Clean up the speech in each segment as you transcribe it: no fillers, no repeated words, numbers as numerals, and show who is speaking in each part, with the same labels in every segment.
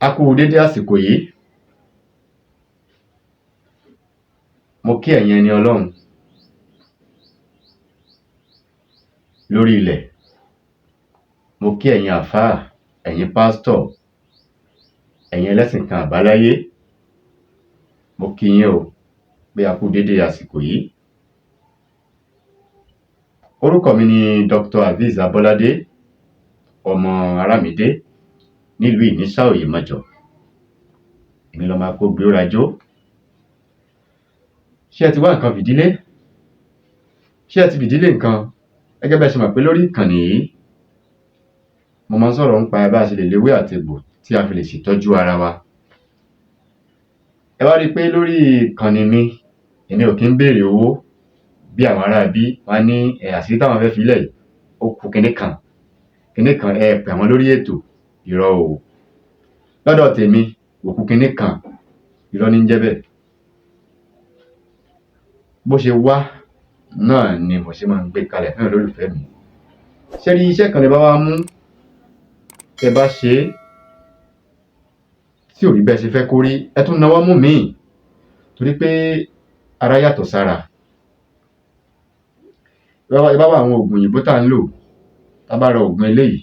Speaker 1: A kú dédé àsìkò yìí. Mo kí ẹ̀yin ẹni Ọlọ́run lórí ilẹ̀. Mo kí ẹ̀yin àfáà, ẹ̀yin pásítọ̀, ẹ̀yin ẹlẹ́sìn kan àbáláyé. Mo kí yín o pé a kú dédé àsìkò yìí. Orúkọ mi ni Dr. Aviz Abolade, ọmọ Arámidé nílùú Ìníṣà Òyèmọjọ. Èmi lọ́mọ akógbé orajó. Ṣé ẹ ti wá nǹkan fìdílé? Ṣé ẹ ti fìdílé nǹkan? Gẹ́gẹ́ bẹ́ẹ̀ ṣe mọ̀ pé lórí ìkànnì yìí mo máa ń sọ̀rọ̀ nípa bá a ṣe lè léwé àtegbò tí a fi lè ṣètọ́jú ara wa. Ẹ wá rí i pé lórí ìkànnì mi èmi ò kí ń béèrè owó bí àwọn ará bí wọ́n ní àṣírí táwọn fẹ́ filẹ̀ yìí ó kù kinní kan ẹ pè àwọn lórí ètò. Irọ́ o. Lọ́dọ̀ tèmi òkú kinní kan irọ́ ní ń jẹ́ bẹ́ẹ̀. Bó ṣe wá náà ni mo ṣe máa ń gbé kalẹ̀ fún olólùfẹ́ mi. Ṣé rí iṣẹ́ kan lè bá wa mú tẹ bá ṣe é tí ò rí bẹ́ẹ̀ ṣe fẹ́ kó rí, ẹ tún náwó mú míì torí pé ara yàtọ̀ sára. Ẹ bá wá àwọn oògùn òyìnbó tá ń lò, tá bá ra oògùn eléyìí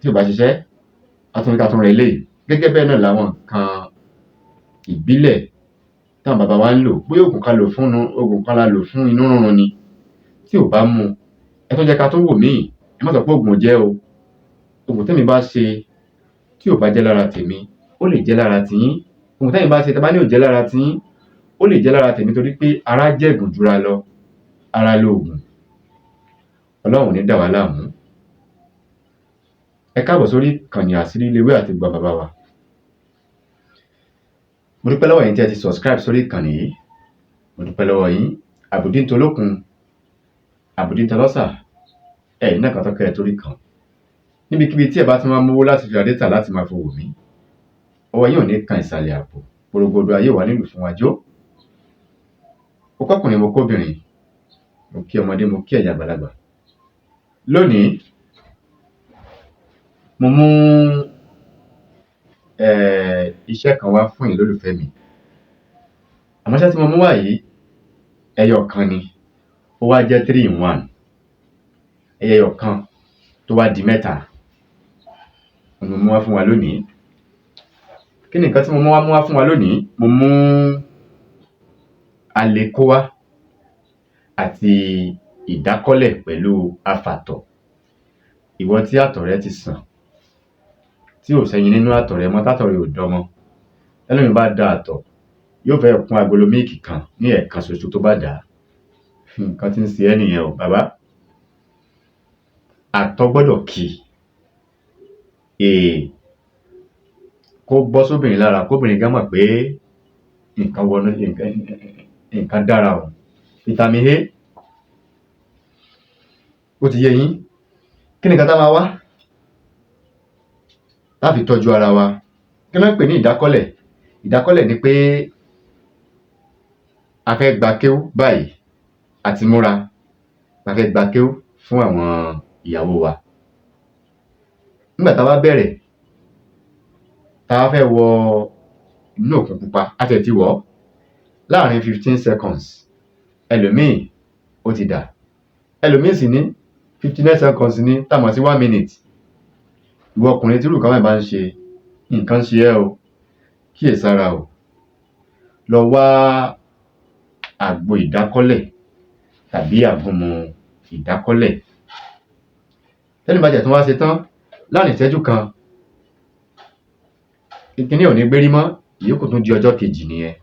Speaker 1: tí ò bá ṣiṣẹ́ a tún ní ká tún ra eléyìí. Gẹ́gẹ́ bẹ́ẹ̀ náà làwọn nǹkan ìbílẹ̀ táwọn bàbá wa ń lò. Bóyá oògùn kan la lò fún inú rírun ni tí ò bá mu ẹ tún jẹ́ ká tún wò míì. Ẹ má sọ pé oògùn ò jẹ́ o. Oògùn tèmi bá ṣe tí ò bá jẹ́ lára tèmi ó lè jẹ́ lára tiyín. Oògùn tèmi bá ṣe tẹ́ bá ní ò jẹ́ lára tiyín ó lè jẹ́ lára tèmi torí pé ara jẹ̀gùn jura lọ. Ara lóògùn. Ọlọ́run ò ní dà wá láàmú. Ẹ káàbọ̀ sórí ìkànnì àṣírí léwé àtegbò bàbá wa. Mo dúpẹ́ lọ́wọ́ yín tí ẹ ti subscribe sórí ìkànnì yìí. Mo dúpẹ́ lọ́wọ́ yín. Àbùdíntolókun, àbùdíntolọ́sà, ẹ̀yin náà kan tó kẹ́ ẹ torí kan. Níbikíbi tí ẹ bá ti máa mówó láti fi ra dátà láti máa fowó mi, ọwọ́ yín ò ní kan ìsàlẹ̀ àpò. Porogodo ayé wà nílùú fún wájú. Mo kọ́kùnrin mo kóbìnrin, mo kí ọmọdé mo kí ẹ̀yin àgbàlagbà. Lónìí mo mú iṣẹ́ kan wá fún yín lólùfẹ́ mi. Àmọ́ iṣẹ́ tí mo mú wá yìí ẹyọ kan ni. Ó wá jẹ́ 3 in 1. Ẹyọ kan tó wá di mẹ́ta. Mo mú wá fún wa lónìí. Kí ni nǹkan tí mo mú wá fún wa lónìí? Mo mú Aleko wá àti ìdákọ́lẹ̀ pẹ̀lú afàtọ̀. Ìwọ tí àtọ̀ rẹ ti sàn, tí ò sẹ́yìn nínú àtọ̀ rẹ mọ́, tátọ̀ rẹ ò dọmọ. Ẹlòmíì bá da àtọ̀ yóò fẹ́ kún agolo míìkì kan ní ẹ̀ẹ̀kan ṣoṣo tó bá dà á. Nǹkan tí ń ṣe ẹ́ nìyẹn o bàbá. Àtọ̀ gbọ́dọ̀ kì kó bọ́ sóbìnrin lára kóbìnrin gan mọ̀ pé nǹkan wọnú nǹkan dára o. Vitamin A ó ti yé yín. Kí ni nǹkan tá máa wá láti tọ́jú ara wa? Kí ló ń pè ní ìdákọ́lẹ̀? Ìdákọ́lẹ̀ ni pé a fẹ́ gba kéwú báyìí àti múra. A fẹ́ gba kéwú fún àwọn ìyàwó wa. Nígbà tá a bá bẹ̀rẹ̀ tá a fẹ́ wọ inú òkun pupa a tẹ̀ ti wọ̀ láàrin 15 seconds. Ẹlòmíì ó ti dà. Ẹlòmíì sì ní 59 seconds ní tá a mọ̀ sí 1 minute. Ìwọ ọkùnrin tí irú nǹkan bá ń ṣe nǹkan ṣe ẹ́ o. Kíyèsára o. Lọ wá àgbo ìdákọ́lẹ̀ tàbí àgúnmu ìdákọ́lẹ̀. Tẹ́lẹ̀ bá jẹ̀ tó wá ṣe tán láàrin ìṣẹ́jú kan kíní ò ní gbérí mọ́. Ìyókù tún di ọjọ́ kejì nìyẹn.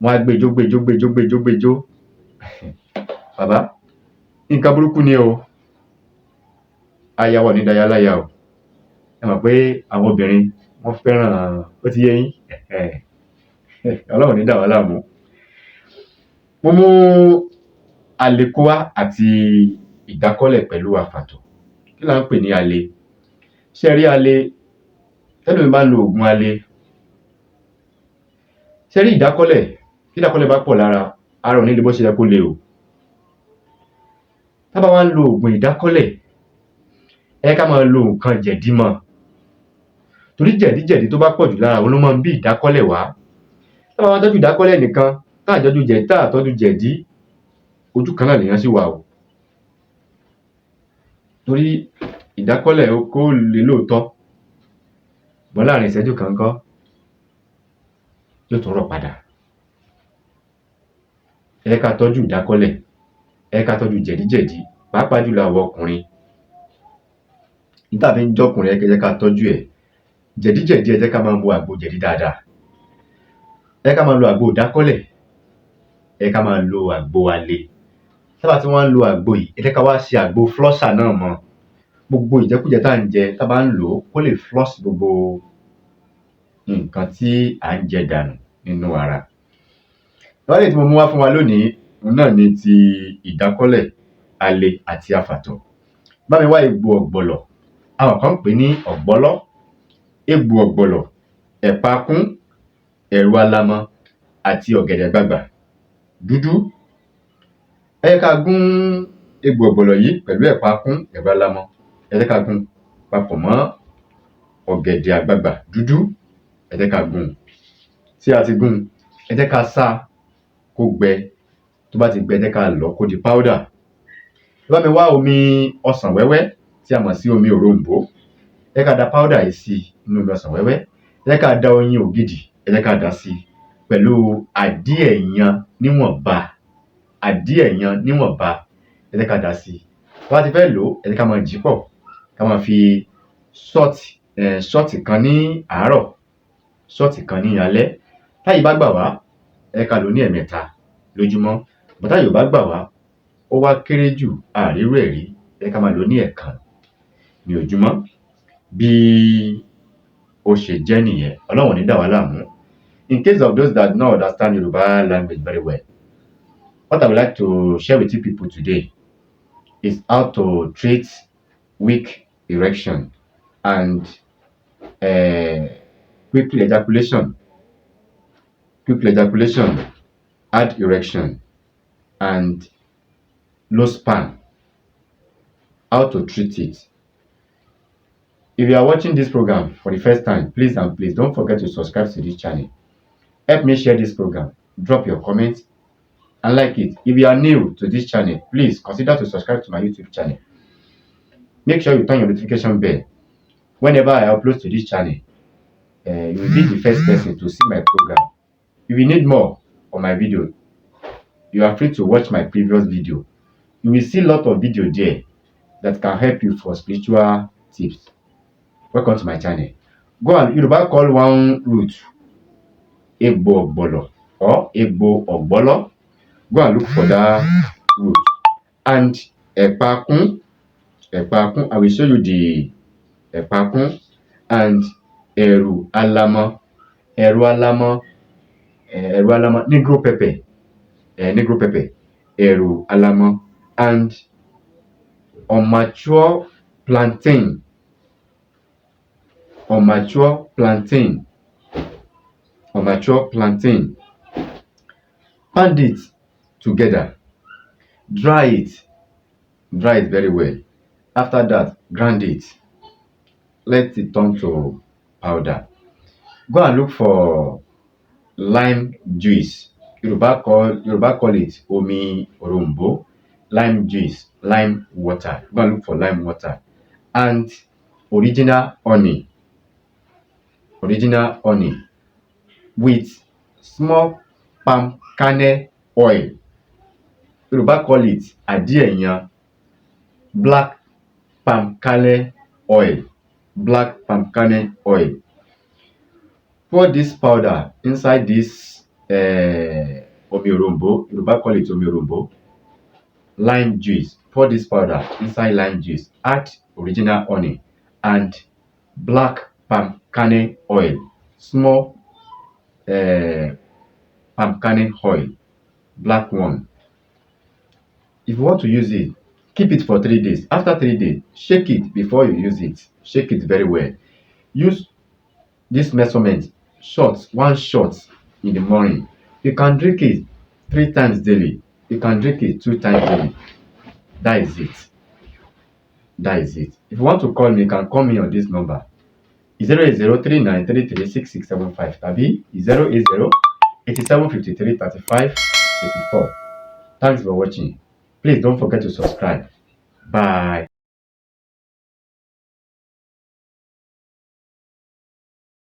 Speaker 1: Wọ́n á gbẹjó. Bàbá nǹkan burúkú ni o. Ayáwọ̀ ní daya láya o. Ẹ mọ̀ pé àwọn obìnrin wọ́n fẹ́ràn ó ti yé yín. Ọlọ́run ní dà wá láàmú. Mo mú Aleko wá àti ìdákọ́lẹ̀ pẹ̀lú afàtọ̀. Kí là ń pè ní ale? Ṣé rí ale? Tẹ́lẹ̀ mi bá ń lo oògùn ale. Ṣé rí ìdákọ́lẹ̀? Tí ìdákọ́lẹ̀ bá pọ̀ lára ara ò ní lè bó ṣe yẹ kó le o. Tá bá wá ń lo oògùn ìdákọ́lẹ̀ ẹ ká máa lo nǹkan jẹ̀dí mọ́. torí jẹ̀díjẹ̀dí tó bá pọ̀ jù lára wọn ló máa ń bí ìdákọ́lẹ̀ wá. Tá bá wá tọ́jú ìdákọ́lẹ̀ nìkan tá à tọ́jú jẹ̀dí ojú kan náà lèèyàn sì wà o. Torí ìdákọ́lẹ̀ kó le lóòótọ́ ṣùgbọ́n láàrin ìṣẹ́jú kan ńkọ́ yóò tún rọ̀ padà. Ẹ jẹ́ ká tọ́jú ìdákọ́lẹ̀, ẹ jẹ́ ká tọ́jú jẹ̀díjẹ̀dí pàápàá jùlọ àwa ọkùnrin. N tá fi ń jọ́kùnrin ẹ jẹ́ ká tọ́jú ẹ̀. Jẹ̀díjẹ̀dí ẹ jẹ́ ká máa mu àgbo jẹ̀dí dáadáa. Ẹ jẹ́ ká máa lo àgbo ìdákọ́lẹ̀, ẹ jẹ́ ká máa lo àgbo alẹ́. Tá bá tí wọ́n ń lo àgbo yìí, ẹ jẹ́ ká wá ṣe àgbo flosser náà mọ́. Gbogbo ìjẹkújẹ tá à ń jẹ tá bá ń lò ó kó lè flush gbogbo nǹkan tí à ń jẹ dànù nínú ara. Ìwádìí tí mo mú wá fún wa lónìí òun náà ni ti ìdákọ́lẹ̀, alẹ́ àti afàtọ̀. Bá mi wá egbò ọ̀gbọ̀lọ̀, àwọn kan ń pè ní ọ̀gbọ́lọ́, egbò ọ̀gbọ̀lọ̀, ẹ̀pakún, ẹ̀rù alamọ àti ọ̀gẹ̀dẹ̀ àgbagbà dúdú. Ẹ jẹ́ ká gún egbò ọ̀gbọ̀lọ̀ yìí pẹ̀lú ẹ̀pakún, ẹ̀rù alamọ, ẹ jẹ́ ká gún papọ̀ mọ́ ọ̀gẹ̀dẹ̀ àgbagbà dúdú, ẹ jẹ́ ká gún. Tí a ti gún, ẹ jẹ́ ká sá kó gbẹ, tó bá ti gbẹ ẹ jẹ́ ká lọ̀ kó di powder. Bá mi wá omi ọsàn wẹ́wẹ́ tí a mọ̀ sí omi òroǹbó, ẹ jẹ́ ká da powder yìí sí inú omi ọsàn wẹ́wẹ́, ẹ jẹ́ ká da oyin ògidì, ẹ jẹ́ ká dà sí pẹ̀lú àdíẹ̀yàn níwọ̀nba, àdíẹ̀yàn níwọ̀nba, ẹ jẹ́ ká dà sí. Bá ti fẹ́ lò ó, ẹ jẹ́ ká máa jí pọ̀, ká máa fi ṣọ́ọ̀tì kan ní àárọ̀, ṣọ́ọ̀tì kan ní alẹ́. Táyè bá gbà wá, ẹ jẹ́ ká lò ó ní ẹ̀mẹ́ta lójúmọ́. Ṣùgbọ́n táyè ò bá gbà wá, ó wá kéré jù àrírú ẹ̀ rí, ẹ jẹ́ ká máa lò ó ní ẹ̀ẹ̀kan ní ojúmọ́. Bí ó ṣe jẹ́ nìyẹn, Ọlọ́run ò ní dà wá láàmú. In case of those that do not understand Yoruba language very well, what I would like to share with you people today is how to treat weak erection and quickly ejaculation, hard erection and low sperm. How to treat it. If you are watching this program for the first time, please don't forget to subscribe to this channel. Help me share this program, drop your comments and like it. If you are new to this channel, please consider to subscribe to my YouTube channel. Make sure you turn your notification bell. Whenever I upload to this channel, you will be the first person to see my program. If you need more of my video, you are free to watch my previous video. You will see a lot of video there that can help you for spiritual tips. Welcome to my channel. Go and Yoruba call one root Egbo Ogbolo or Egbo Ogbolo. Go and look for that root. And Epakun, I will show you the Epakun and Eru Alama, Negro pepper, Eru Alama, and unmature plantain, Pound it together, dry it very well. After that, grind it, let it turn to powder. Go and look for lime juice. Yoruba call it omi orombo. Lime juice, lime water. Go and look for lime water and original honey with small palm kernel oil. Yoruba call it adieyan, black palm kernel oil. Pour this powder inside this omi orombo. Yoruba call it omi orombo. Lime juice. Pour this powder inside lime juice. Add original honey and black palm kernel oil. Small palm kernel oil, black one. If you want to use it, keep it for 3 days. After 3 days, shake it before you use it. Shake it very well. Use this measurement, one shot in the morning. You can drink it 3 times daily. You can drink it 2 times daily. That is it. If you want to call me, you can call me on this number 08039336675 tàbí 08087533584. Thanks for watching. Please don't forget to subscribe. Bye.